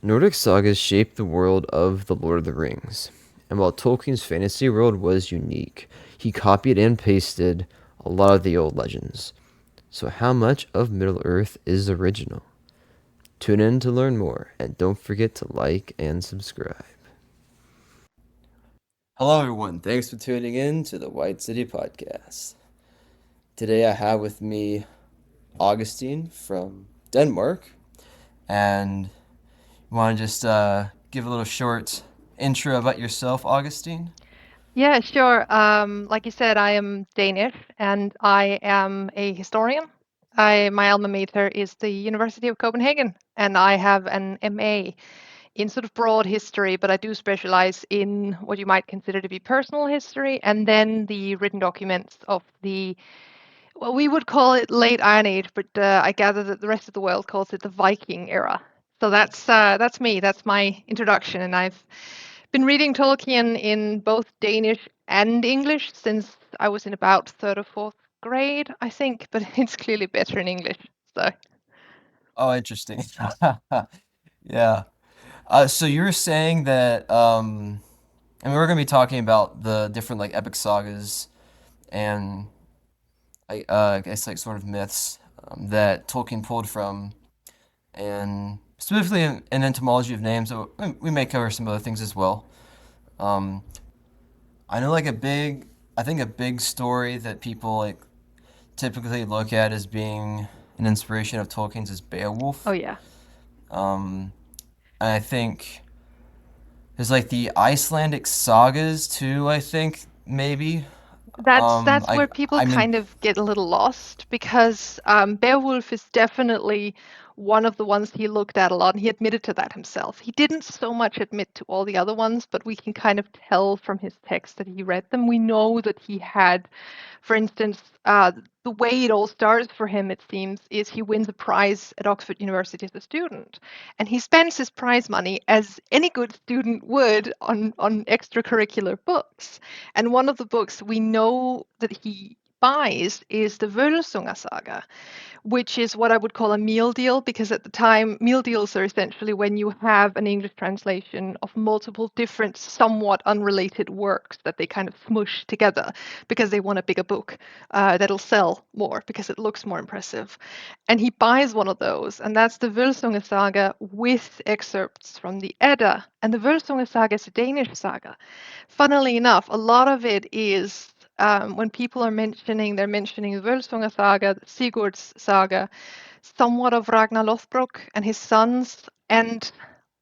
Nordic Sagas shaped the world of The Lord of the Rings, and while Tolkien's fantasy world was unique, he copied and pasted a lot of the old legends. So, how much of Middle Earth is original? Tune in to learn more, and don't forget to like and subscribe. Hello, everyone. Thanks for tuning in to the White City Podcast. Today, I have with me Augustine from Denmark, and you want to just give a little short intro about yourself, Augustine? Yeah, sure. Like you said, I am Danish and I am a historian. My alma mater is the University of Copenhagen, and I have an MA in sort of broad history, but I do specialize in what you might consider to be personal history, and then the written documents of well, we would call it late Iron Age, but I gather that the rest of the world calls it the Viking era. So that's me. That's my introduction, and I've been reading Tolkien in both Danish and English since I was in about third or fourth grade, I think, but it's clearly better in English. So Oh, interesting. Yeah. So you were saying that, and we're going to be talking about the different like epic sagas and I guess like sort of myths that Tolkien pulled from, and specifically in etymology of names. So we may cover some other things as well. Um, I know like I think a big story that people like typically look at as being an inspiration of Tolkien's is oh Beowulf. yeah. Um, and I think there's like the Icelandic sagas too, I think maybe. That's where people I mean, kind of get a little lost because Beowulf is definitely one of the ones he looked at a lot, and he admitted to that himself. He didn't so much admit to all the other ones, but we can kind of tell from his text that he read them. We know that he had, for instance, the way it all starts for him, it seems, is he wins a prize at Oxford University as a student, and he spends his prize money as any good student would on extracurricular books. And one of the books we know that he buys is the Völsunga saga, which is what I would call a meal deal, because at the time, meal deals are essentially when you have an English translation of multiple different, somewhat unrelated works that they kind of smush together because they want a bigger book that'll sell more because it looks more impressive. And he buys one of those, and that's the Völsunga saga with excerpts from the Edda. And the Völsunga saga is a Danish saga. Funnily enough, a lot of it is when people are mentioning, they're mentioning the Völsunga saga, Sigurd's saga, somewhat of Ragnar Lothbrok and his sons, and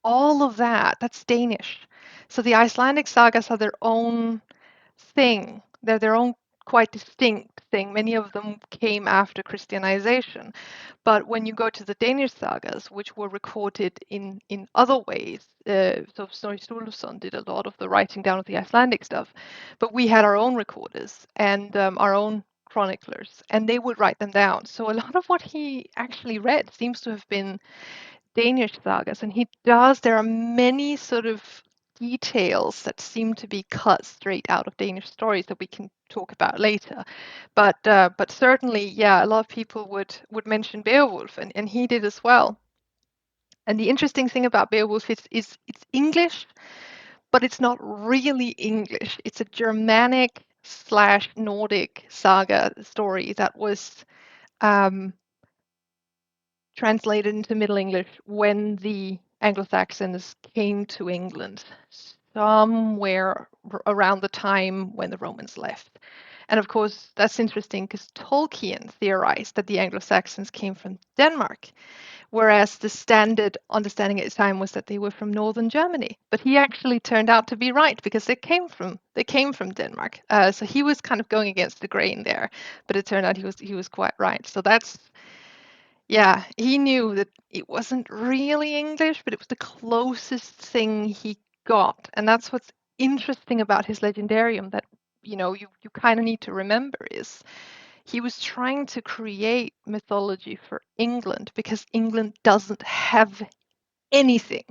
all of that, that's Danish. So the Icelandic sagas are their own thing. They're their own quite distinct thing. Many of them came after Christianization. But when you go to the Danish sagas, which were recorded in other ways, so Snorri Sturluson did a lot of the writing down of the Icelandic stuff, but we had our own recorders and our own chroniclers, and they would write them down. So a lot of what he actually read seems to have been Danish sagas, and he does. There are many sort of details that seem to be cut straight out of Danish stories that we can talk about later. But certainly, yeah, a lot of people would mention Beowulf, and he did as well. And the interesting thing about Beowulf is it's English, but it's not really English. It's a Germanic slash Nordic saga story that was um, translated into Middle English when the Anglo-Saxons came to England, somewhere around the time when the Romans left. And of course, that's interesting because Tolkien theorized that the Anglo-Saxons came from Denmark, whereas the standard understanding at the time was that they were from northern Germany. But he actually turned out to be right because they came from Denmark. So he was kind of going against the grain there, but it turned out he was quite right. So that's yeah, he knew that it wasn't really English, but it was the closest thing he got. And that's what's interesting about his legendarium that you kind of need to remember is he was trying to create mythology for England because England doesn't have anything.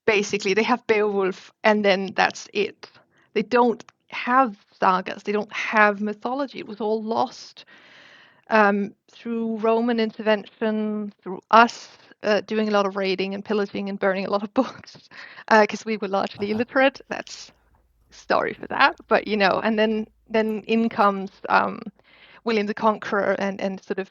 Basically, they have Beowulf and then that's it. They don't have sagas, they don't have mythology. It was all lost through Roman intervention, through us. doing a lot of raiding and pillaging and burning a lot of books because we were largely illiterate. That's story for that. But and then in comes William the Conqueror and sort of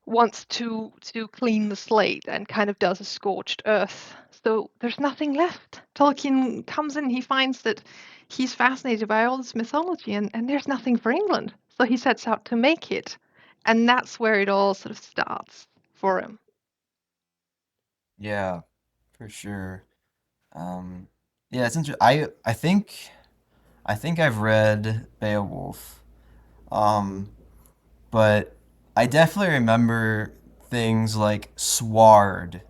wants to clean the slate and kind of does a scorched earth. So there's nothing left. Tolkien comes in, he finds that he's fascinated by all this mythology and there's nothing for England. So he sets out to make it. And that's where it all sort of starts for him. Yeah, for sure. Um, yeah, it's interesting. I think I've read Beowulf. Um, but I definitely remember things like sward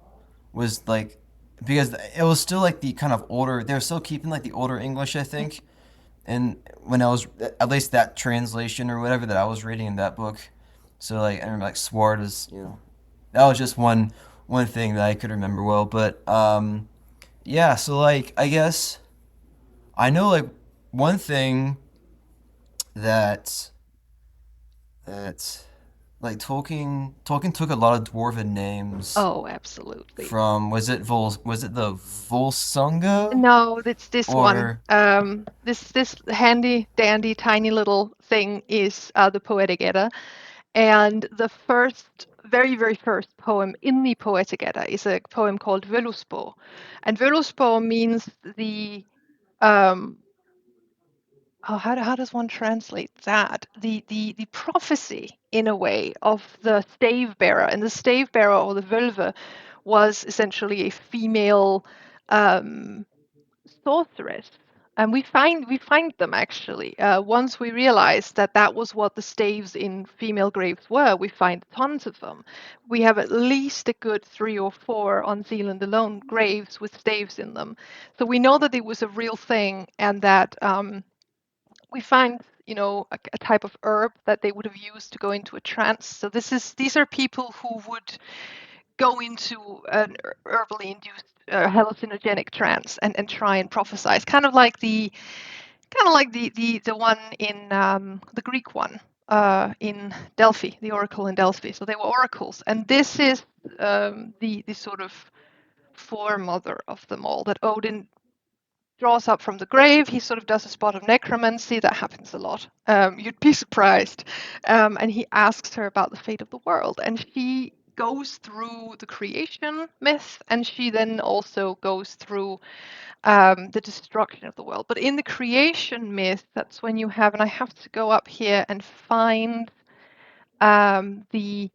was like because it was still like the kind of older they were still keeping like the older English, I think. And when I was at least that translation or whatever that I was reading in that book. So like I remember like sword is, that was just one thing that I could remember well. But yeah, so like I guess I know like one thing that that like Tolkien took a lot of dwarven names Oh, absolutely. from was it the Volsunga No, it's this one. or This handy dandy tiny little thing is the Poetic Edda, and the first, very very first poem in the Poetic Edda is a poem called Völuspá, and Völuspá means the um, oh, how does one translate that? The prophecy in a way of the stave bearer, and the stave bearer or the Völve was essentially a female. Um, Sorceress, and we find them actually. Once we realized that that was what the staves in female graves were, we find tons of them. We have at least a good 3 or 4 on Zealand alone graves with staves in them. So we know that it was a real thing, and that we find a type of herb that they would have used to go into a trance. So these are people who would go into an herbally induced hallucinogenic trance and try and prophesize, kind of like the one in the Greek one in Delphi, the oracle in Delphi. So they were oracles, and this is the sort of foremother of them all. That Odin draws up from the grave. He sort of does a spot of necromancy. That happens a lot. You'd be surprised. And he asks her about the fate of the world. And she goes through the creation myth, and she then also goes through the destruction of the world. But in the creation myth, that's when you have, and I have to go up here and find the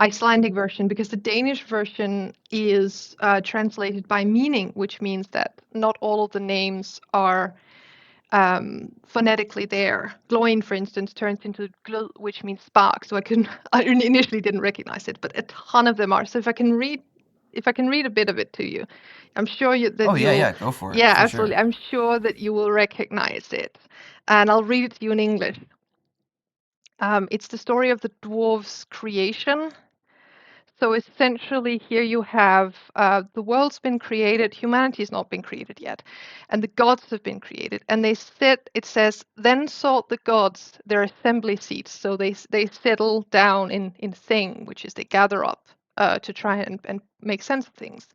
Icelandic version, because the Danish version is translated by meaning, which means that not all of the names are phonetically there. Gloin, for instance, turns into gl, which means spark. So I initially didn't recognize it, but a ton of them are. So if I can read a bit of it to you, I'm sure oh that yeah, you'll, yeah, go for it yeah, for absolutely. sure. I'm sure that you will recognize it, and I'll read it to you in English. It's the story of the dwarves' creation. So essentially, here you have the world's been created, humanity has not been created yet, and the gods have been created. And it says, then sought the gods their assembly seats. So they settle down in Thing, which is they gather up to try and make sense of things.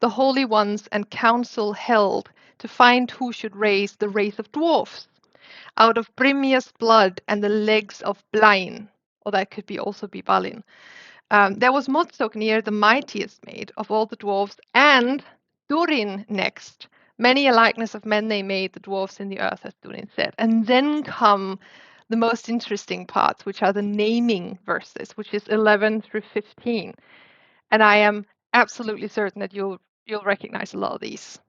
The holy ones and council held to find who should raise the race of dwarfs out of Brimmir's blood and the legs of Blain, or that could be also be Balin. There was Motsoknir, the mightiest made of all the dwarfs, and Durin next. Many a likeness of men they made, the dwarfs in the earth, as Durin said. And then come the most interesting parts, which are the naming verses, which is 11 through 15. And I am absolutely certain that you'll recognize a lot of these.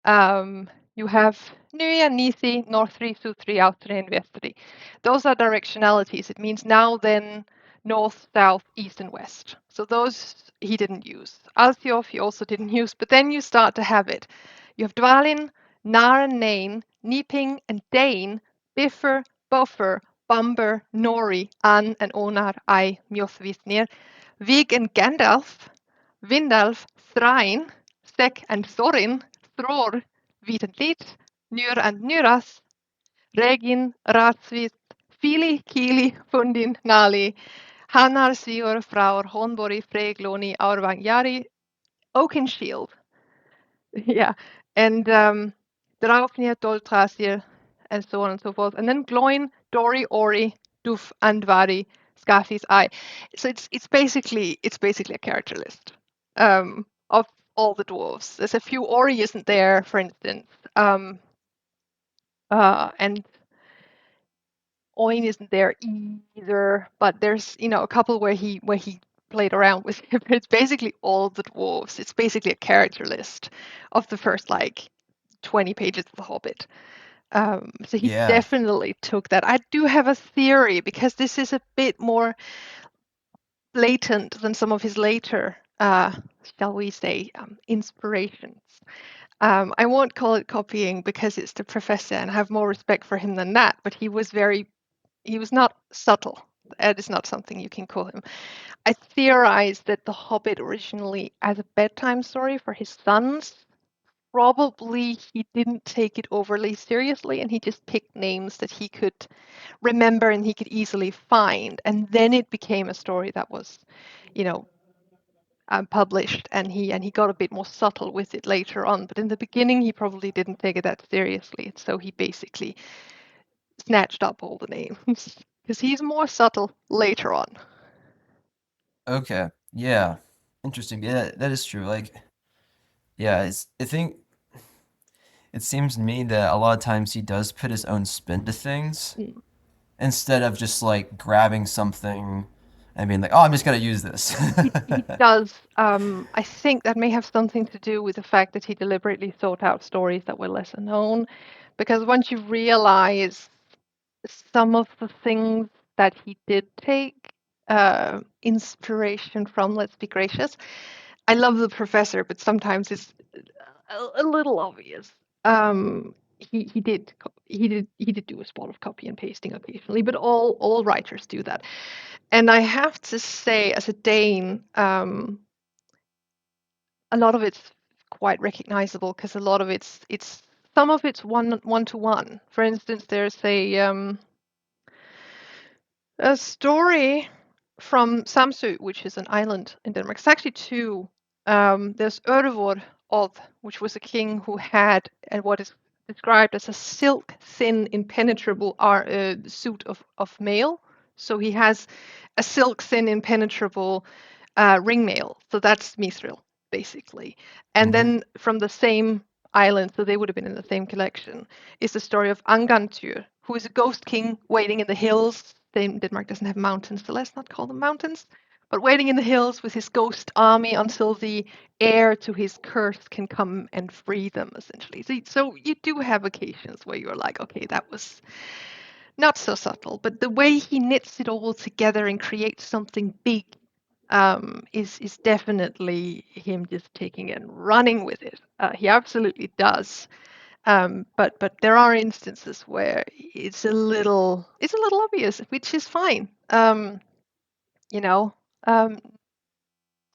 You have Nuya, Nisi, Northri, Sutri, Outri, and Vestri. Those are directionalities. It means now, then, north, south, east, and west. So those he didn't use. Althiof he also didn't use, but then you start to have it. You have Dvalin, Nar and Nain, Niping and Dane, Biffer, Boffer, Bumber, Nori, An and Onar, I, Mjothvisnir, Vig and Gandalf, Vindalf, Thrain, Sek and Thorin, Thror, Vít and Lít, Njur and Njuras, Regin, Ratsvith, Fili, Kili, Fundin, Nali, Hanar sigur fraur honbori fregloni aurvang yari Oakenshield. Yeah. And Draupnir, Doldrasir, and so on and so forth. And then Gloin, Dori, Ori, Duf, Andvari, Scarfis, I. So it's basically a character list of all the dwarves. There's a few Ori isn't there, for instance. And Oin isn't there either, but there's a couple where he played around with it. But it's basically all the dwarves. It's basically a character list of the first like 20 pages of The Hobbit. So he Yeah. definitely took that. I do have a theory because this is a bit more blatant than some of his later, shall we say, inspirations. I won't call it copying because it's the professor and I have more respect for him than that, but he was not subtle. That is not something you can call him. I theorize that The Hobbit originally, as a bedtime story for his sons, probably he didn't take it overly seriously and he just picked names that he could remember and he could easily find. And then it became a story that was, you know, published and he got a bit more subtle with it later on. But in the beginning, he probably didn't take it that seriously. So he basically snatched up all the names because he's more subtle later on. Okay. Yeah. Interesting. Yeah, that is true. Like, yeah, I think it seems to me that a lot of times he does put his own spin to things Mm. instead of just like grabbing something and being like, "Oh, I'm just gonna use this." He does. I think that may have something to do with the fact that he deliberately sought out stories that were lesser known, because once you realize some of the things that he did take inspiration from, let's be gracious. I love the professor, but sometimes it's a little obvious. He did do a spot of copy and pasting occasionally, but all writers do that. And I have to say, as a Dane, a lot of it's quite recognizable because a lot of it's some of it's one to one. For instance, there's a story from Samsø, which is an island in Denmark. It's actually two. There's Ørvor of, which was a king who had what is described as a silk thin, impenetrable suit of mail. So he has a silk thin, impenetrable ring mail. So that's Mithril, basically. And Hmm. then from the same island, so they would have been in the same collection, is the story of Angantyr, who is a ghost king waiting in the hills. Denmark doesn't have mountains, so let's not call them mountains. But waiting in the hills with his ghost army until the heir to his curse can come and free them, essentially. So you do have occasions where you're like, okay, that was not so subtle, but the way he knits it all together and creates something big is definitely him just taking it and running with it. He absolutely does. But there are instances where it's a little obvious, which is fine. You know, um,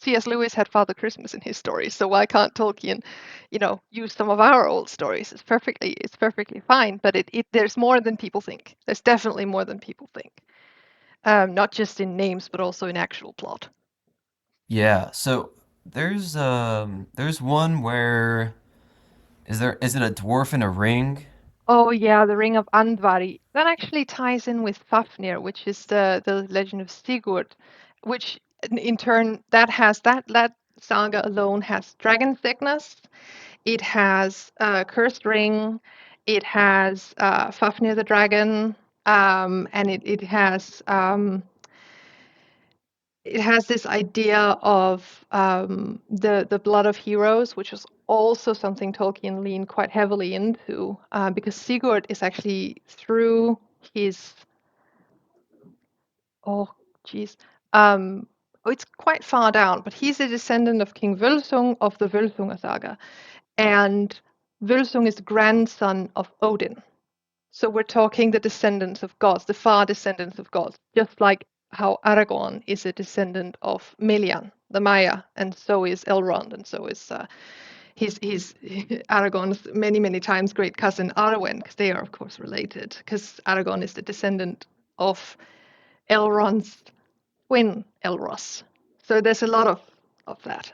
C.S. Lewis had Father Christmas in his stories, so why can't Tolkien, use some of our old stories? It's perfectly fine. But there's more than people think. There's definitely more than people think. Not just in names, but also in actual plot. Yeah. So there's one where is it a dwarf in a ring? Oh yeah, the Ring of Andvari. That actually ties in with Fafnir, which is the legend of Sigurd, which in turn that saga alone has dragon sickness. It has cursed ring. It has Fafnir the dragon, and it has this idea of the blood of heroes, which is also something Tolkien leaned quite heavily into, because Sigurd is actually through his oh geez, it's quite far down, but he's a descendant of King Völsung of the Völsunga saga, and Völsung is the grandson of Odin. So we're talking the descendants of gods, the far descendants of gods, just like how Aragorn is a descendant of Melian, the Maya, and so is Elrond, and so is his Aragorn's many times great cousin Arwen, because they are of course related, because Aragorn is the descendant of Elrond's. twin Elros. So there's a lot of that.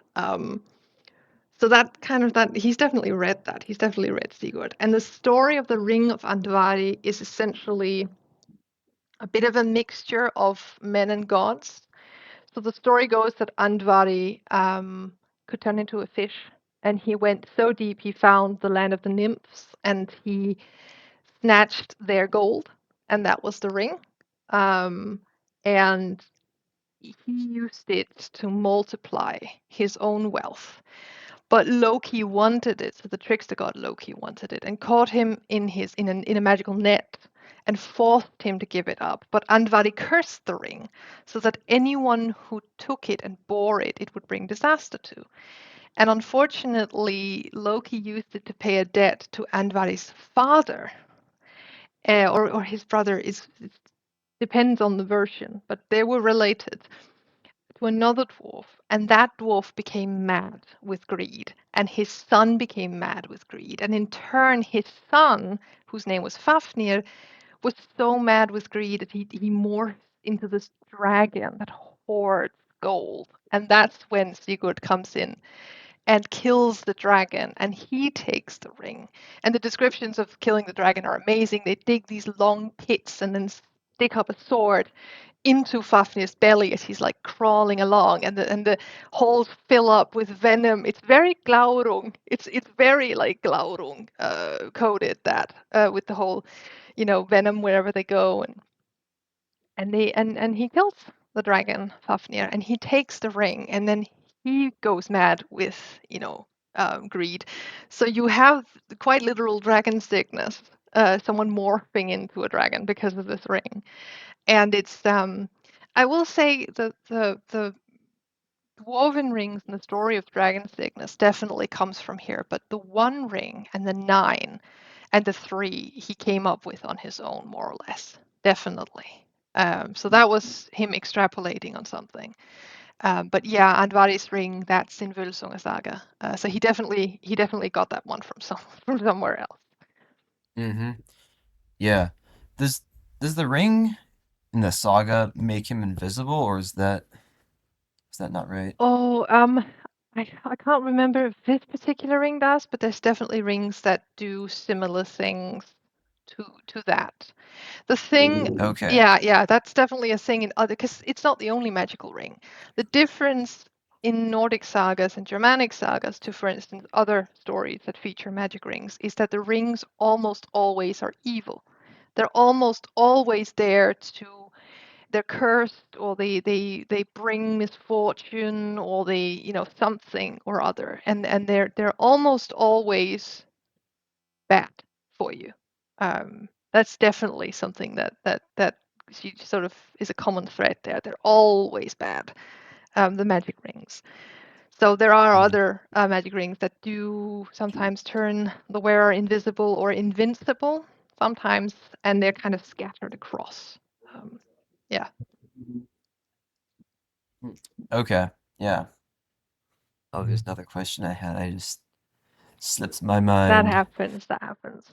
So that kind of that he's definitely read that. He's definitely read Sigurd. And the story of the Ring of Andvari is essentially a bit of a mixture of men and gods. So the story goes that Andvari could turn into a fish, and he went so deep he found the land of the nymphs, and he snatched their gold, and that was the ring. Um, and he used it to multiply his own wealth. But Loki wanted it, so the trickster god Loki wanted it and caught him in a magical net and forced him to give it up. But Andvari cursed the ring so that anyone who took it and bore it, it would bring disaster to. And unfortunately, Loki used it to pay a debt to Andvari's father, or his brother. Is it depends on the version, but they were related to another dwarf, and that dwarf became mad with greed, and his son became mad with greed, and in turn, his son, whose name was Fafnir, was so mad with greed that he morphed into this dragon that hoards gold, and that's when Sigurd comes in and kills the dragon, and he takes the ring. And the descriptions of killing the dragon are amazing. They dig these long pits and then stick up a sword into Fafnir's belly as he's like crawling along, and the holes fill up with venom. It's very Glaurung. It's very like Glaurung coded that with the whole, venom wherever they go, and he kills the dragon Fafnir, and he takes the ring, and then he goes mad with greed. So you have quite literal dragon sickness. Someone morphing into a dragon because of this ring. And it's I will say the dwarven rings and the story of dragon sickness definitely comes from here, but the one ring and the nine and the three he came up with on his own, more or less, definitely. So that was him extrapolating on something. But yeah, Andvari's ring, that's in Völsunga Saga. So he definitely got that one from from somewhere else. Mm-hmm. Yeah. Does does the ring in the saga make him invisible, or is that not right? Oh, I can't remember if this particular ring does, but there's definitely rings that do similar things to that. The thing, Okay. yeah, that's definitely a thing in other, because it's not the only magical ring. The difference in Nordic sagas and Germanic sagas to, for instance, other stories that feature magic rings is that the rings almost always are evil. They're almost always there to they're cursed, or they bring misfortune, or they something or other, and they're almost always bad for you. That's definitely something that sort of is a common thread there. They're always bad. The magic rings. So there are Mm. other magic rings that do sometimes turn the wearer invisible or invincible sometimes, and they're kind of scattered across. Um, yeah, Okay. Yeah. Oh, there's another question I had. I just slipped my that mind. happens. That happens.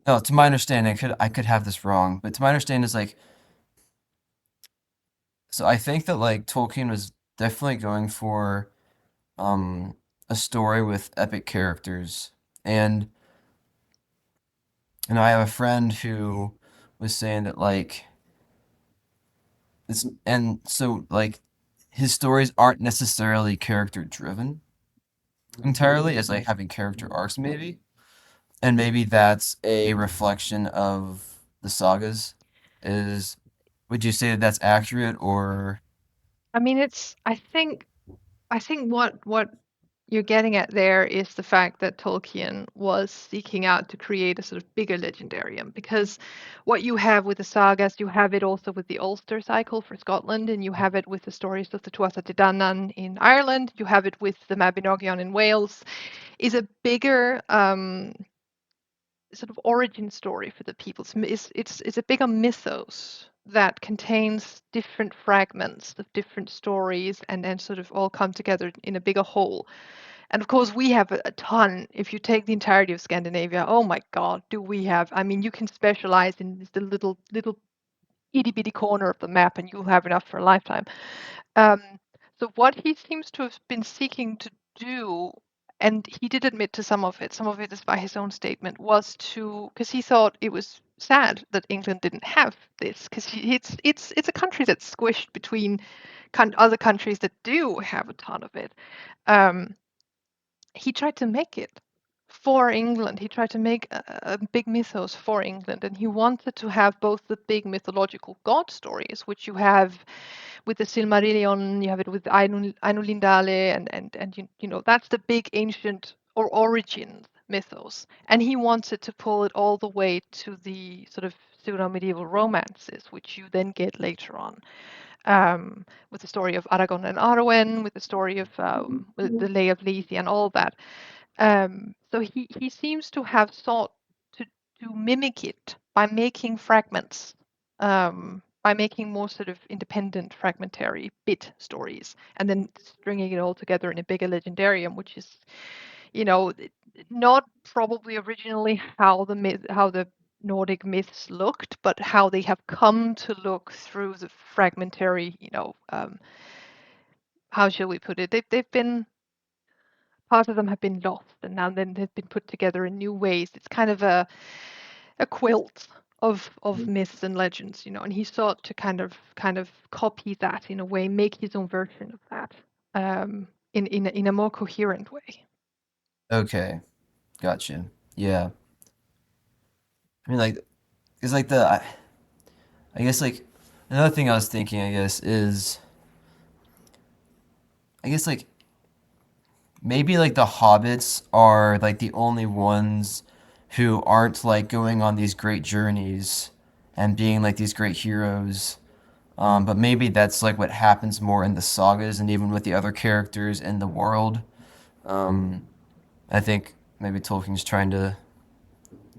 No, to my understanding, I could have this wrong, but to my understanding is like so I think that like Tolkien was definitely going for um a story with epic characters. And I have a friend who was saying that like it's and so like his stories aren't necessarily character driven entirely as like having character arcs maybe. And maybe that's a reflection of the sagas. Is would you say that that's accurate or I mean, it's. I think what you're getting at there is the fact that Tolkien was seeking out to create a sort of bigger legendarium, because what you have with the sagas, you have it also with the Ulster cycle for Scotland, and you have it with the stories of the Tuatha De Danann in Ireland, you have it with the Mabinogion in Wales, is a bigger sort of origin story for the people. It's a bigger mythos that contains different fragments of different stories, and then sort of all come together in a bigger whole. And of course, we have a ton. If you take the entirety of Scandinavia, oh my God, do we have? I mean, you can specialize in the little itty bitty corner of the map and you'll have enough for a lifetime. Um, so what he seems to have been seeking to do, and he did admit to some of it is by his own statement, was to, because he thought it was sad that England didn't have this, because it's a country that's squished between other countries that do have a ton of it. Um, he tried to make it for England. He tried to make a big mythos for England, and he wanted to have both the big mythological god stories, which you have with the Silmarillion, you have it with Ainulindale, and you know that's the big ancient or origin mythos, and he wanted to pull it all the way to the sort of pseudo-medieval romances, which you then get later on, with the story of Aragon and Arwen, with the story of with the Lay of Lethe and all that. So he seems to have sought to mimic it by making fragments, by making more sort of independent fragmentary bit stories, and then stringing it all together in a bigger legendarium, which is, you know, not probably originally how the Nordic myths looked, but how they have come to look through the fragmentary, how shall we put it? They've been, part of them have been lost and now then they've been put together in new ways. It's kind of a quilt of myths and legends, and he sought to kind of copy that in a way, make his own version of that, in a more coherent way. Okay, gotcha. Yeah. I mean, like, it's like I guess like another thing I was thinking, I guess, is I guess like maybe like the hobbits are like the only ones who aren't like going on these great journeys and being like these great heroes. But maybe that's like what happens more in the sagas and even with the other characters in the world. Um, I think maybe Tolkien's trying to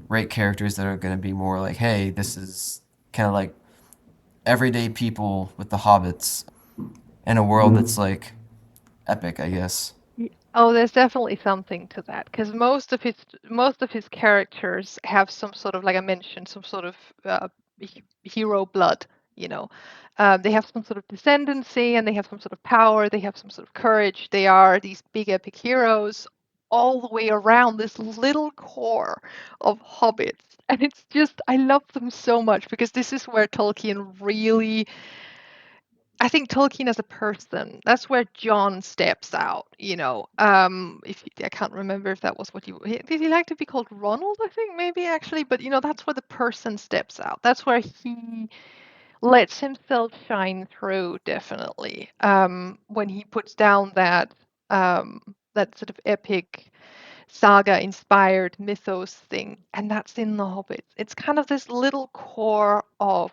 write characters that are going to be more like, hey, this is kind of like everyday people with the hobbits in a world that's like epic, I guess. Oh, there's definitely something to that because most of his characters have some sort of, like I mentioned, some sort of hero blood. You know, they have some sort of descendancy and they have some sort of power. They have some sort of courage. They are these big epic heroes all the way around this little core of hobbits, and it's just I love them so much because this is where Tolkien really, I think Tolkien as a person, that's where John steps out, if I can't remember if that was what did he like to be called Ronald, I think maybe actually, but that's where the person steps out. That's where he lets himself shine through, definitely. When he puts down that sort of epic saga inspired mythos thing, and that's in the Hobbits. It's kind of this little core of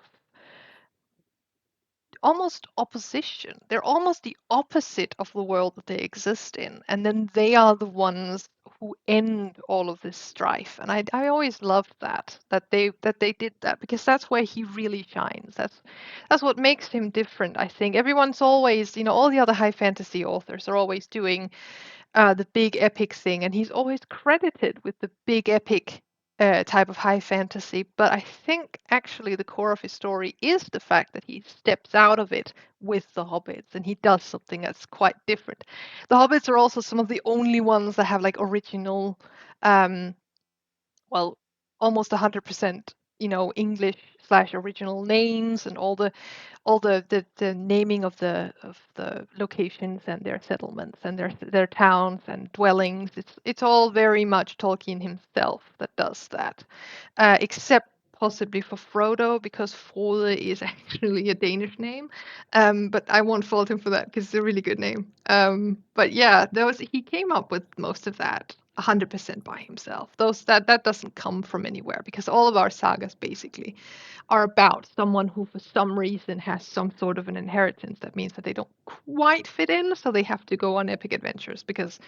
almost opposition. They're almost the opposite of the world that they exist in. And then they are the ones who end all of this strife. And I always loved that they did that because that's where he really shines. That's what makes him different, I think. Everyone's always, all the other high fantasy authors are always doing the big epic thing, and he's always credited with the big epic type of high fantasy. But I think actually the core of his story is the fact that he steps out of it with the hobbits and he does something that's quite different. The hobbits are also some of the only ones that have like original, um, well, almost 100%, English slash original names and all the naming of the locations and their settlements and their towns and dwellings. It's all very much Tolkien himself that does that, except possibly for Frodo because Frode is actually a Danish name. But I won't fault him for that because it's a really good name. But yeah, those he came up with most of that 100% by himself. That doesn't come from anywhere because all of our sagas basically are about someone who for some reason has some sort of an inheritance that means that they don't quite fit in, so they have to go on epic adventures because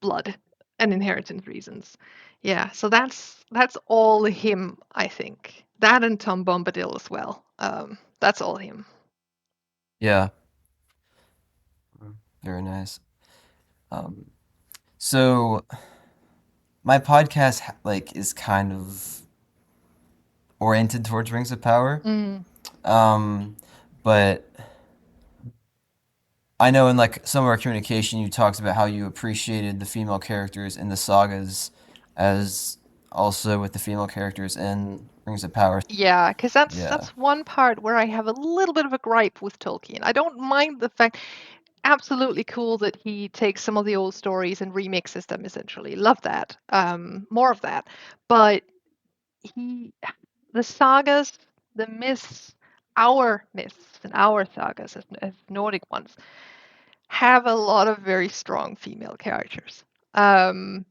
blood and inheritance reasons. Yeah, so that's all him, I think. That and Tom Bombadil as well. That's all him. Yeah, very nice. Um, so my podcast like is kind of oriented towards Rings of Power. Mm. Um, but I know in like some of our communication, you talked about how you appreciated the female characters in the sagas, as also with the female characters in Rings of Power. Yeah, because that's Yeah. that's one part where I have a little bit of a gripe with Tolkien. I don't mind the fact, absolutely cool that he takes some of the old stories and remixes them essentially. Love that. More of that. But he, the sagas, the myths and our sagas as Nordic ones have a lot of very strong female characters. Um,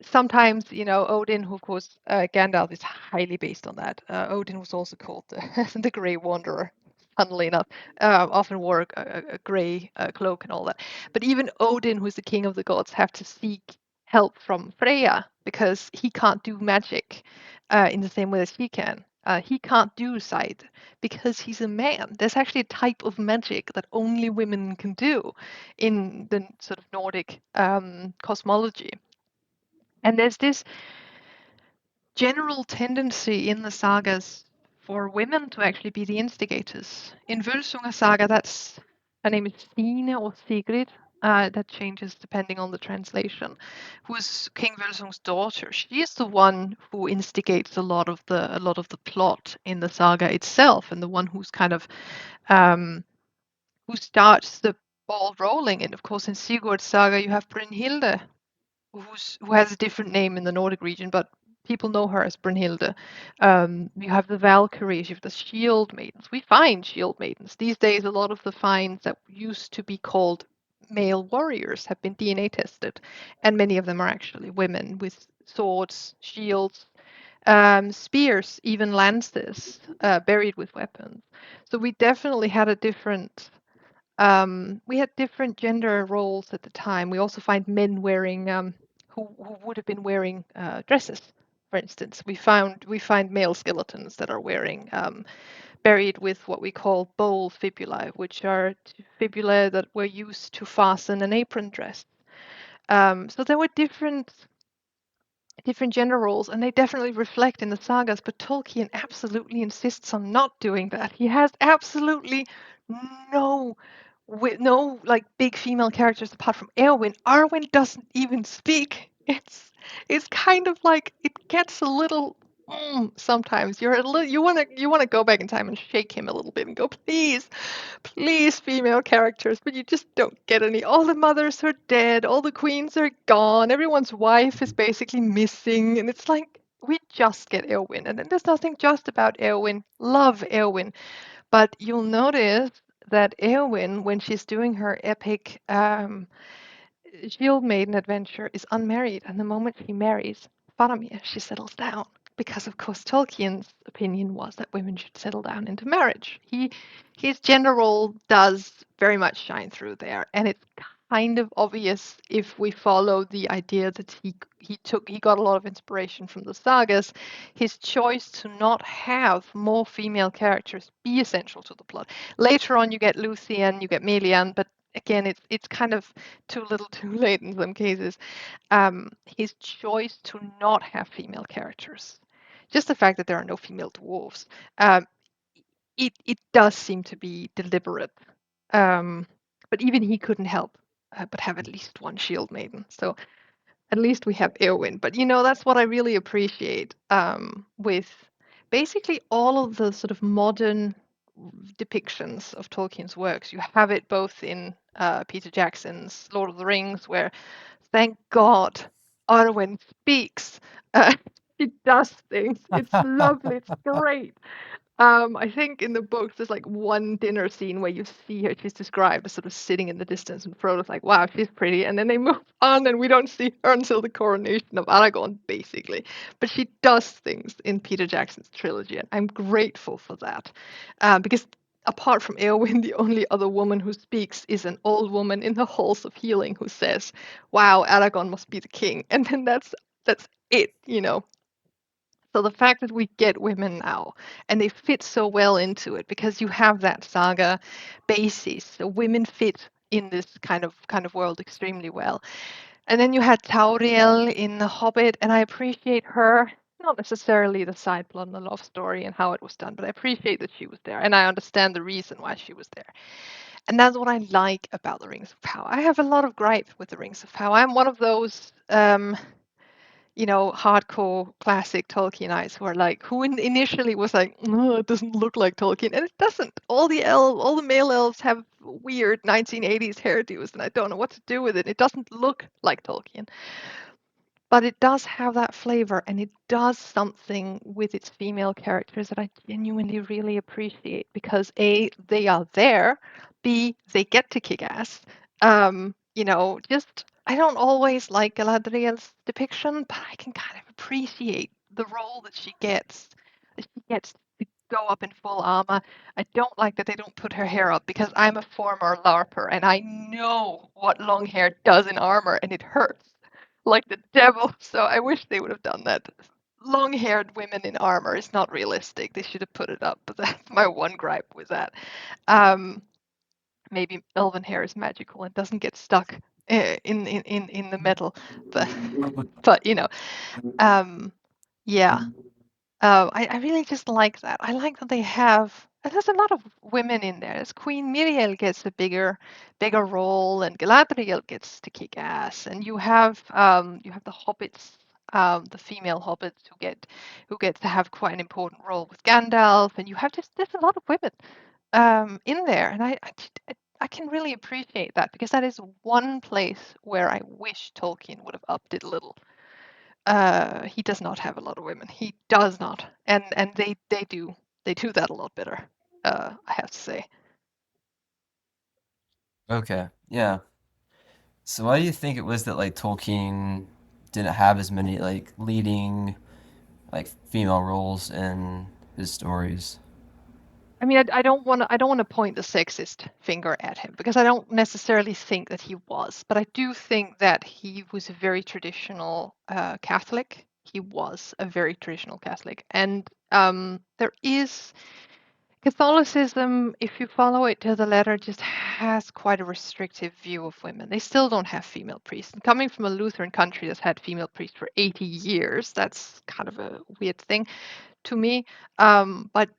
Sometimes, Odin, who of course Gandalf is highly based on that. Odin was also called the Grey Wanderer, funnily enough. Often wore a grey cloak and all that. But even Odin, who's the king of the gods, have to seek help from Freya because he can't do magic in the same way as she can. He can't do sight because he's a man. There's actually a type of magic that only women can do in the sort of Nordic cosmology. And there's this general tendency in the sagas for women to actually be the instigators. In Völsunga saga, that's her name is Stine or Sigrid. That changes depending on the translation. Who is King Völsung's daughter? She is the one who instigates a lot of the plot in the saga itself, and the one who's kind of um, who starts the ball rolling. And of course, in Sigurd's saga, you have Brynhilde, who has a different name in the Nordic region, but people know her as Brunhilde. You have the Valkyries, you have the Shield Maidens. We find Shield Maidens. These days, a lot of the finds that used to be called male warriors have been DNA tested, and many of them are actually women with swords, shields, spears, even lances, buried with weapons. So we definitely had a different we had different gender roles at the time. We also find men wearing who would have been wearing dresses, for instance. We find male skeletons that are wearing buried with what we call bowl fibulae, which are fibulae that were used to fasten an apron dress. So there were different gender roles, and they definitely reflect in the sagas, but Tolkien absolutely insists on not doing that. He has absolutely no no like big female characters apart from Eowyn. Arwen doesn't even speak. It's kind of like it gets a little sometimes. You want to go back in time and shake him a little bit and go, please, please, female characters, but you just don't get any. All the mothers are dead, all the queens are gone, everyone's wife is basically missing, and it's like we just get Eowyn, and then there's nothing just about Eowyn. Love Eowyn, but you'll notice that Eowyn, when she's doing her epic Shield Maiden adventure, is unmarried, and the moment she marries Faramir, she settles down. Because of course Tolkien's opinion was that women should settle down into marriage. His gender role does very much shine through there, and it's kind of obvious if we follow the idea that he got a lot of inspiration from the sagas. His choice to not have more female characters be essential to the plot. Later on, you get Luthien, you get Melian, but again, it's kind of too little, too late in some cases. His choice to not have female characters, just the fact that there are no female dwarves, um, it does seem to be deliberate. Um, but even he couldn't help but have at least one shield maiden. So at least we have Eowyn. But that's what I really appreciate with basically all of the sort of modern depictions of Tolkien's works. You have it both in Peter Jackson's Lord of the Rings, where thank God Arwen speaks. Uh, she does things. It's lovely. It's great. I think in the books there's like one dinner scene where you see her. She's described as sort of sitting in the distance, and Frodo's like, "Wow, she's pretty," and then they move on, and we don't see her until the coronation of Aragorn, basically. But she does things in Peter Jackson's trilogy, and I'm grateful for that, because apart from Eowyn, the only other woman who speaks is an old woman in the halls of healing who says, "Wow, Aragorn must be the king," and then that's it. So the fact that we get women now and they fit so well into it because you have that saga basis. So women fit in this kind of world extremely well. And then you had Tauriel in The Hobbit, and I appreciate her. not necessarily the side plot and the love story and how it was done, but I appreciate that she was there, and I understand the reason why she was there. And that's what I like about the Rings of Power. I have a lot of gripe with the Rings of Power. I'm one of those hardcore classic Tolkienites who are like, who initially was like, oh, it doesn't look like Tolkien, and it doesn't. All the male elves have weird 1980s hairdos, and I don't know what to do with it. It doesn't look like Tolkien, but it does have that flavor, and it does something with its female characters that I genuinely really appreciate because A, they are there, B, they get to kick ass. Just I don't always like Galadriel's depiction, but I can kind of appreciate the role that she gets. That she gets to go up in full armor. I don't like that they don't put her hair up because I'm a former LARPer and I know what long hair does in armor and it hurts like the devil. So I wish they would have done that. Long-haired women in armor is not realistic. They should have put it up, but that's my one gripe with that. Um, Maybe elven hair is magical and doesn't get stuck in the metal, but but um, yeah. I really just like that. I like that they have. And there's a lot of women in there. As Queen Miriel gets a bigger role, and Galadriel gets to kick ass, and you have the hobbits, the female hobbits who get to have quite an important role with Gandalf, and you have just there's a lot of women in there, and I can really appreciate that because that is one place where I wish Tolkien would have upped it a little. He does not have a lot of women. He does not, and they do that a lot better. I have to say. Okay, yeah. So why do you think it was that like Tolkien didn't have as many like leading like female roles in his stories? I mean, I don't want to point the sexist finger at him because I don't necessarily think that he was, but I do think that he was a very traditional Catholic. He was a very traditional Catholic, and there is Catholicism, if you follow it to the letter, just has quite a restrictive view of women. They still don't have female priests. And coming from a Lutheran country that's had female priests for 80 years, that's kind of a weird thing to me. But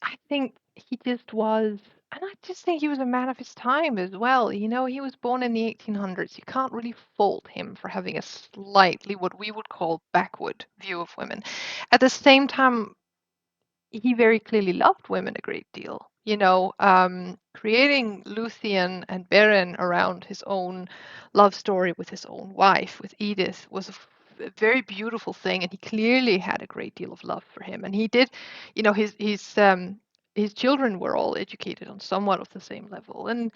I think he just was, and I just think he was a man of his time as well. He was born in the 1800s. You can't really fault him for having a slightly what we would call backward view of women. At the same time, he very clearly loved women a great deal. Creating Luthien and Beren around his own love story with his own wife, with Edith, was a very beautiful thing, and he clearly had a great deal of love for him. And he did, his children were all educated on somewhat of the same level, and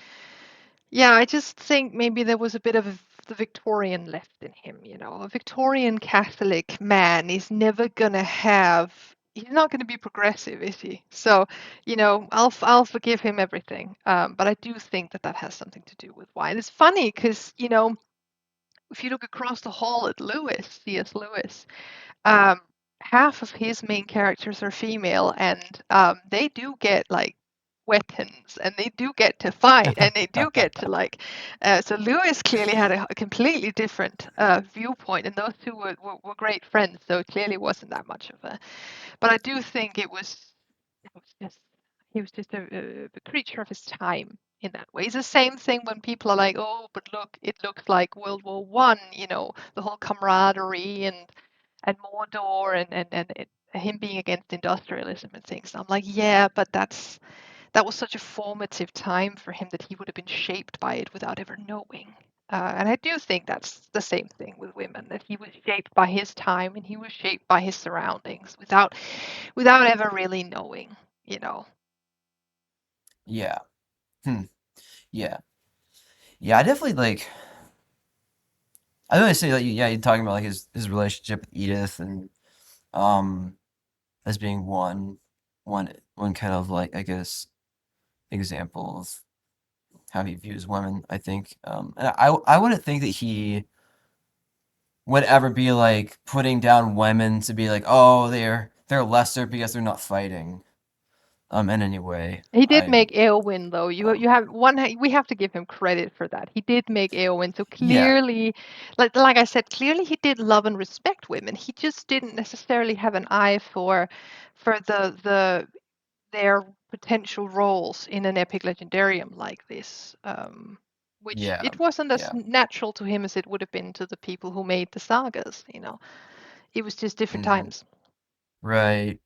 yeah, I just think maybe there was a bit of the Victorian left in him, A Victorian Catholic man is never gonna have, he's not gonna be progressive, is he? So, I'll forgive him everything. But I do think that that has something to do with why. And it's funny because, if you look across the hall at Lewis, C.S. Lewis, um, half of his main characters are female, and they do get like weapons, and they do get to fight, and they do get to like. So Lewis clearly had a completely different viewpoint, and those two were great friends. So it clearly wasn't that much of a. But I do think it was just he was just a creature of his time in that way. It's the same thing when people are like, "Oh, but look, it looks like World War One." The whole camaraderie and Mordor and him being against industrialism and things. I'm like, yeah, but that was such a formative time for him that he would have been shaped by it without ever knowing. And I do think that's the same thing with women, that he was shaped by his time and he was shaped by his surroundings without ever really knowing, you know. Yeah. Hmm. Yeah. Yeah, I definitely like I would say like yeah, you're talking about like his relationship with Edith and um as being one kind of like I guess example of how he views women, I think. And I wouldn't think that he would ever be like putting down women to be like, oh, they're lesser because they're not fighting. in any way. He did I make Eowyn though. You um have we have to give him credit for that. He did make Eowyn. So yeah, clearly, like I said, clearly he did love and respect women. He just didn't necessarily have an eye for their potential roles in an epic legendarium like this. Which yeah, it wasn't as yeah. natural to him as it would have been to the people who made the sagas, you know. It was just different Hmm. times. Right.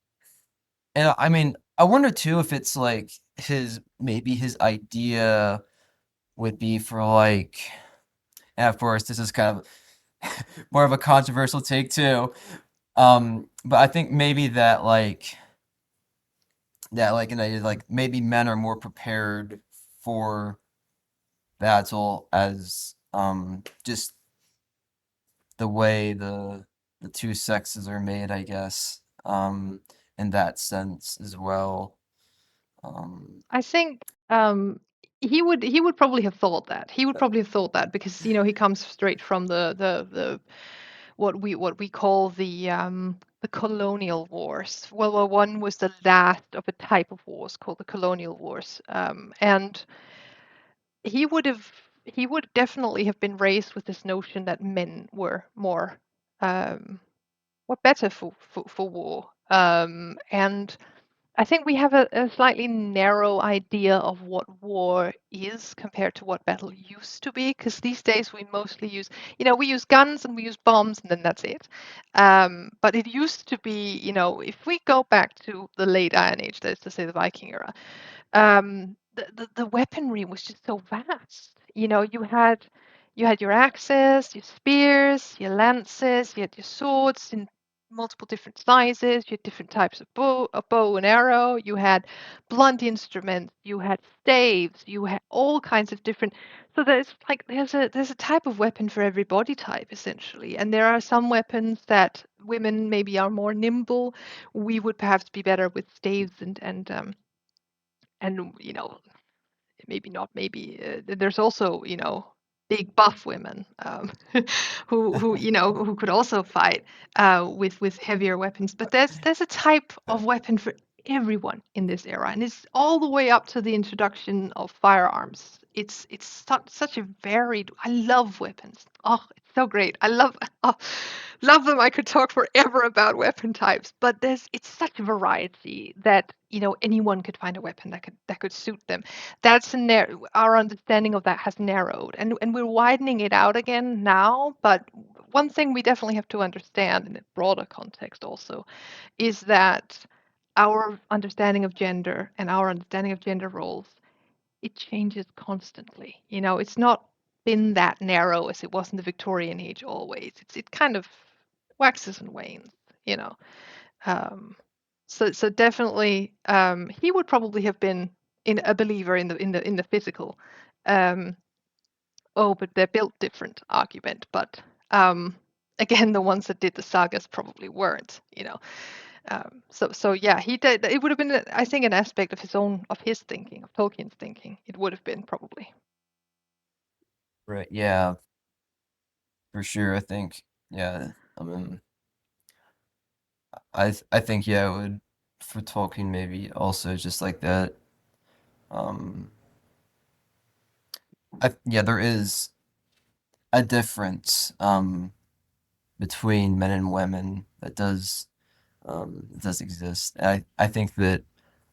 And I mean, I wonder too if it's like his maybe his idea would be for like, and of course this is kind of more of a controversial take too. But I think maybe that like an idea like maybe men are more prepared for battle as just the way the two sexes are made, I guess. In that sense as well. Um, I think he would probably have thought that. He would probably have thought that because he comes straight from the what we call the colonial wars. Well, one was the last of a type of wars called the colonial wars, and he would have he would definitely have been raised with this notion that men um, were better for war, and I think we have a slightly narrow idea of what war is compared to what battle used to be, because these days we mostly we use guns and we use bombs and then that's it. But it used to be, if we go back to the late Iron Age, let's just say the Viking era, the weaponry was just so vast. You had your axes, your spears, your lances, you had your swords in multiple different sizes, you had different types of bow and arrow, you had blunt instruments, you had staves, you had all kinds of different. So there's a type of weapon for every body type essentially, and there are some weapons that women maybe are more nimble. We would perhaps be better with staves and maybe not maybe there's also big buff women who could also fight with heavier weapons, but there's a type of weapon for everyone in this era, and it's all the way up to the introduction of firearms. It's such a varied. I love weapons. Oh, it's so great. I love oh, love them. I could talk forever about weapon types, but it's such a variety that anyone could find a weapon that could suit them. Our understanding of that has narrowed, and we're widening it out again now. But one thing we definitely have to understand in a broader context also is that our understanding of gender and our understanding of gender roles, it changes constantly. It's not been that narrow as it was in the Victorian age always. It kind of waxes and wanes, you know. Um, so definitely, he would probably have been in a believer in the physical. Um, oh, but they're built different argument. But again, the ones that did the sagas probably weren't. So yeah, he did. It would have been, I think, an aspect of his thinking, of Tolkien's thinking. It would have been probably. right, yeah, for sure. I think, yeah. I mean, I think yeah, it would for Tolkien maybe also just like that. Um, yeah, there is a difference between men and women that does exist. I think that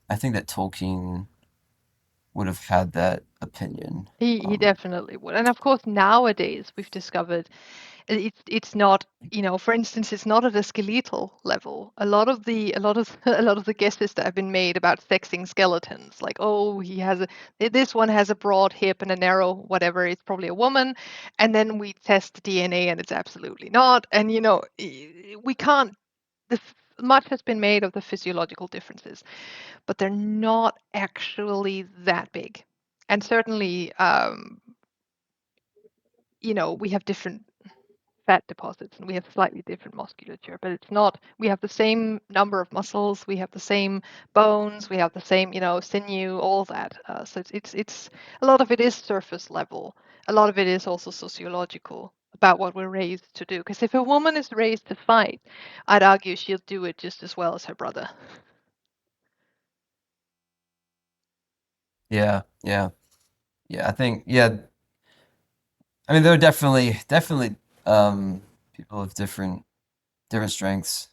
Tolkien would have had that opinion. He definitely would. And of course, nowadays we've discovered it's not, for instance, it's not at a skeletal level. A lot of the guesses that have been made about sexing skeletons, like, oh, this one has a broad hip and a narrow whatever, it's probably a woman, and then we test the DNA and it's absolutely not. And we can't. Much has been made of the physiological differences, but they're not actually that big. And certainly, we have different fat deposits and we have slightly different musculature, but it's not, we have the same number of muscles, we have the same bones, we have the same, sinew, all that. So it's a lot of it is surface level. A lot of it is also sociological about what we're raised to do. Because if a woman is raised to fight, I'd argue she'll do it just as well as her brother. Yeah, yeah, yeah. I think yeah. I mean, there are definitely people with different strengths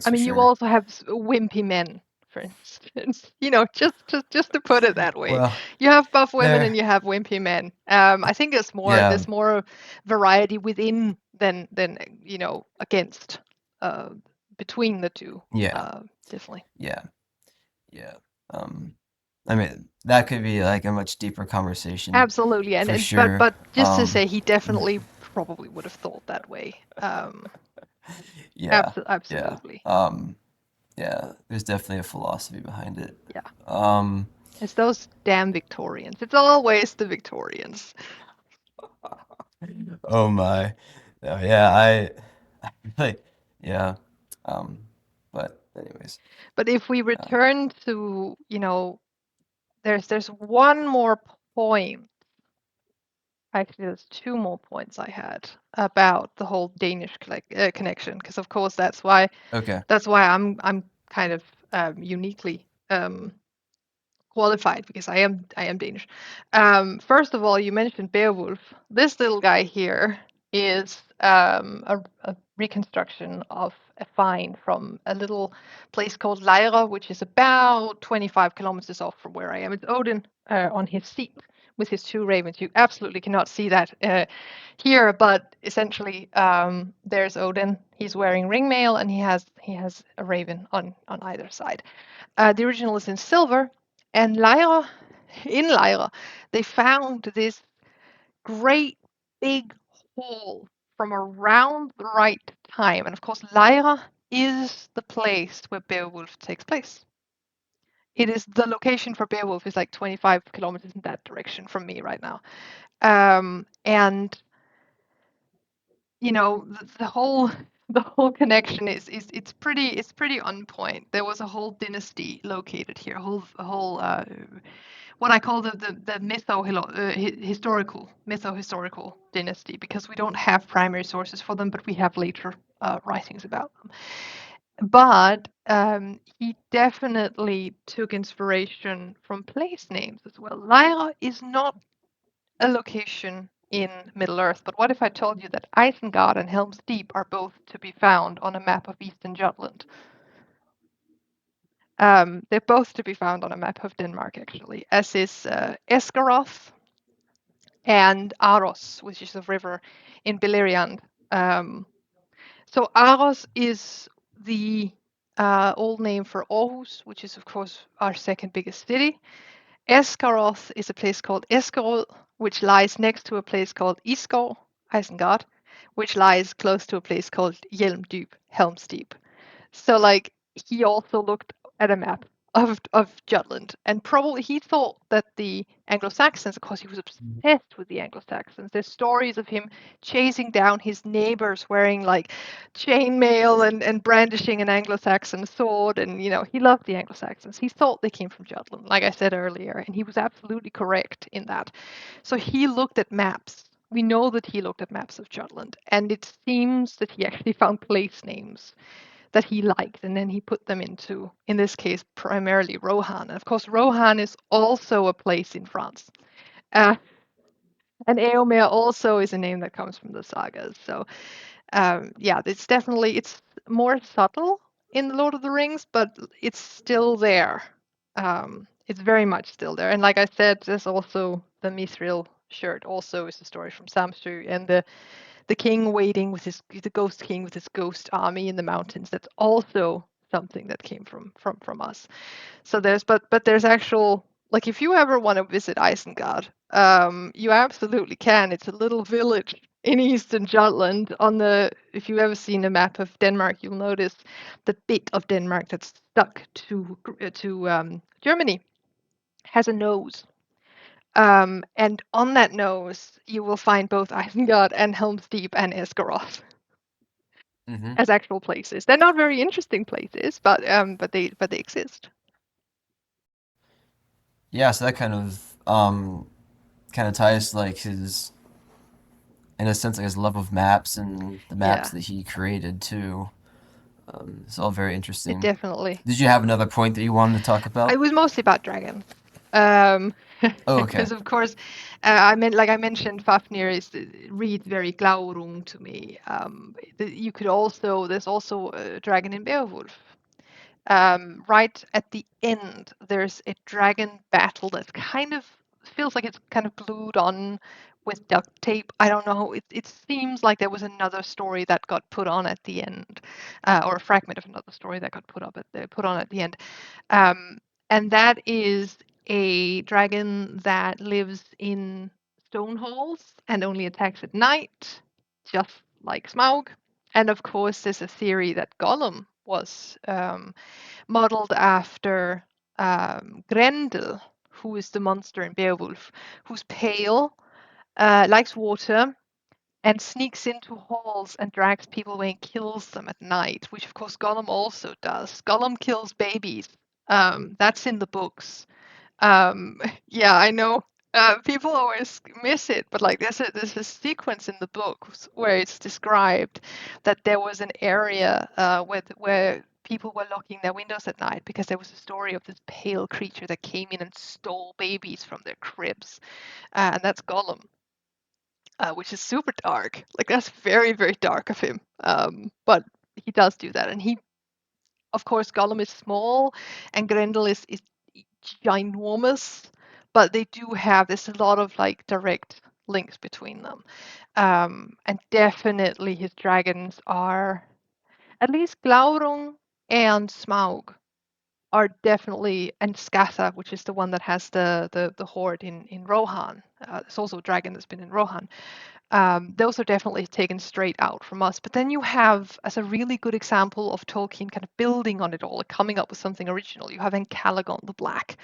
I for mean, you sure. also have wimpy men, for instance. You know, just to put it that way, Well, you have buff women and there, you have wimpy men. I think yeah, there's more variety within than against uh, between the two. yeah, Uh, Definitely. yeah, yeah. I mean, that could be like a much deeper conversation Absolutely, for and sure. but just to say, he definitely probably would have thought that way. Yeah, yeah, Absolutely, yeah. There's definitely a philosophy behind it. yeah. Um, It's those damn Victorians. It's always the Victorians. oh my, yeah, I like, yeah. Um, but anyways, But if we um, return to, there's one more point. Actually, there's two more points I had about the whole Danish connection, because of course okay, I'm kind of uniquely qualified because I am Danish. First of all, you mentioned Beowulf. This little guy here is a reconstruction of a find from a little place called Lejre, which is about 25 kilometers off from where I am. It's Odin on his seat with his two ravens. You absolutely cannot see that here, but essentially, there's Odin. He's wearing ringmail and he has a raven on either side. The original is in silver, and in Lyra, they found this great big hall from around the right time. And of course, Lyra is the place where Beowulf takes place. It is the location for Beowulf is like 25 kilometers in that direction from me right now. And the whole the whole connection is it's pretty on point. There was a whole dynasty located here, a whole what I call the mytho-historical dynasty, because we don't have primary sources for them, but we have later writings about them. But he definitely took inspiration from place names as well. Lyra is not a location in Middle Earth, but what if I told you that Isengard and Helm's Deep are both to be found on a map of Eastern Jutland? They're both to be found on a map of Denmark, actually, as is Esgaroth and Aros, which is a river in Beleriand. Um, so Aros is the old name for Aarhus, which is, of course, our second biggest city. Esgaroth is a place called Eskerød, which lies next to a place called Isgård, Isengard, which lies close to a place called Hjelmdyb, Helm's Deep. So like he also looked at a map of Jutland, and probably he thought that the Anglo-Saxons, of course, he was obsessed with the Anglo-Saxons. There's stories of him chasing down his neighbors wearing like chainmail and brandishing an Anglo-Saxon sword, and he loved the Anglo-Saxons. He thought they came from Jutland, like I said earlier, and he was absolutely correct in that. So he looked at maps. We know that he looked at maps of Jutland, and it seems that he actually found place names that he liked, and then he put them into, in this case, primarily Rohan. And of course, Rohan is also a place in France. Uh, and Eomer also is a name that comes from the sagas. So yeah, it's more subtle in the Lord of the Rings, but it's still there. It's very much still there. And like I said, there's also the Mithril shirt. Also, is a story from Samsu, and the king waiting with the ghost king with his ghost army in the mountains. That's also something that came from us. So but there's actual, like, if you ever want to visit Isengard, you absolutely can. It's a little village in eastern Jutland. If you've ever seen a map of Denmark, you'll notice the bit of Denmark that's stuck to Germany has a nose. And on that nose, you will find both Isengard and Helm's Deep and Esgaroth hmm as actual places. They're not very interesting places, but they exist. yeah. So that kind of ties to like his in a sense like his love of maps and the maps Yeah, that he created too. It's all very it interesting. definitely. Did you have another point that you wanted to talk It about? was mostly about dragons. Um, Oh, okay. because of course, I meant like I mentioned, Fafnir is reads very Glaurung to me. You could also there's also a dragon in Beowulf. Right at the end, there's a dragon battle that kind of feels like it's kind of glued on with duct tape. I don't know. It seems like there was another story that got put on at the end, or a fragment of another story that got put on at the end. Um, and that is a dragon that lives in stone halls and only attacks at night, just like Smaug. And of course, there's a theory that Gollum was modeled after Grendel, who is the monster in Beowulf, who's pale, likes water, and sneaks into halls and drags people away and kills them at night, which of course Gollum also does. Gollum kills babies. That's in the books. Um, yeah, I know. People always miss it, but like there's a sequence in the book where it's described that there was an area where people were locking their windows at night because there was a story of this pale creature that came in and stole babies from their cribs, and that's Gollum, which is super dark. Like that's very very dark of him. But he does do that, and he of course, Gollum is small and Grendel is ginormous, but they do have there's a lot of like direct links between them. And definitely his dragons are at least Glaurung and Smaug are definitely and Scatha, which is the one that has the horde in Rohan. There's also a dragon that's been in Rohan. Those are definitely taken straight out from us. But then you have, as a really good example of Tolkien kind of building on it all, coming up with something original, you have Encalagon the Black,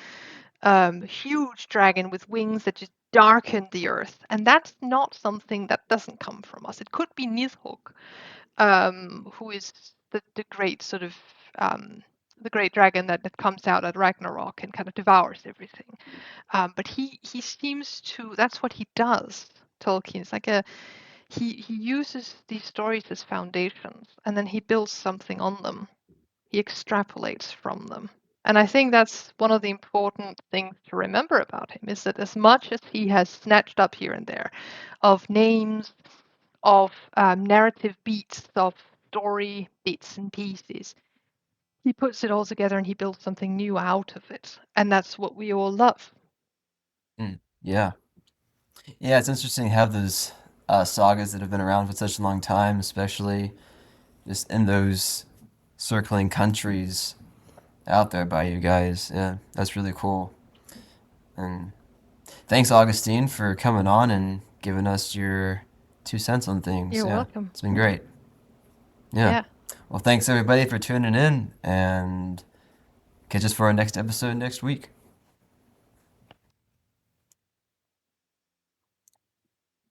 huge dragon with wings that just darken the earth. And that's not something that doesn't come from us. It could be Nidhogg, who is the great sort of the great dragon that comes out at Ragnarok and kind of devours everything. But he seems to that's what he does. Tolkien. It's like a he uses these stories as foundations and then he builds something on them. He extrapolates from them. And I think that's one of the important things to remember about him is that as much as he has snatched up here and there of names, of narrative beats, of story bits and pieces, he puts it all together and he builds something new out of it. And that's what we all love. Mm, yeah. Yeah, it's interesting to have those sagas that have been around for such a long time, especially just in those circling countries out there by you guys. Yeah, that's really cool. And thanks, Augustine, for coming on and giving us your 2 cents on things. You're Yeah, welcome. it's been great. Yeah. Yeah. Well, thanks everybody for tuning in and catch us for our next episode next week.